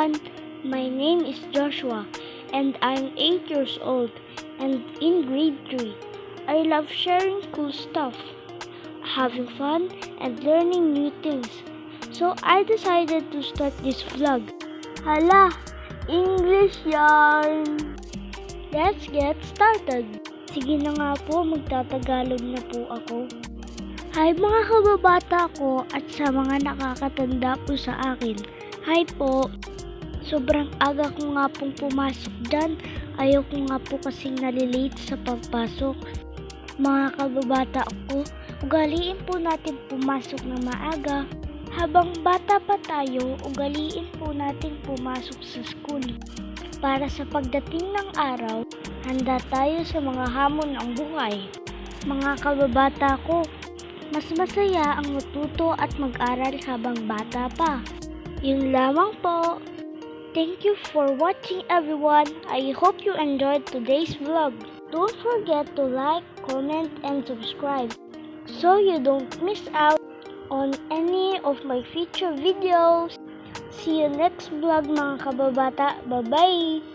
everyone, my name is Joshua and I'm 8 years old and in grade 3. I love sharing cool stuff, having fun and learning new things. So I decided to start this vlog. Hala, English yarn! Let's get started! Sige na nga po, magtatagalog na po ako. Hi mga kababata ko at sa mga nakakatanda po sa akin. Hi po! Sobrang aga ko nga pong pumasok dyan. Ayaw ko nga po kasing nalilate sa pagpasok. Mga kababata ko, ugaliin po natin pumasok na maaga. Habang bata pa tayo, ugaliin po natin pumasok sa school. Para sa pagdating ng araw, handa tayo sa mga hamon ng buhay. Mga kababata ko, mas masaya ang matuto at mag-aral habang bata pa. Yun lamang po. Thank you for watching everyone. I hope you enjoyed today's vlog. Don't forget to like, comment, and subscribe so you don't miss out on any of my future videos. See you next vlog mga kababata. Bye-bye!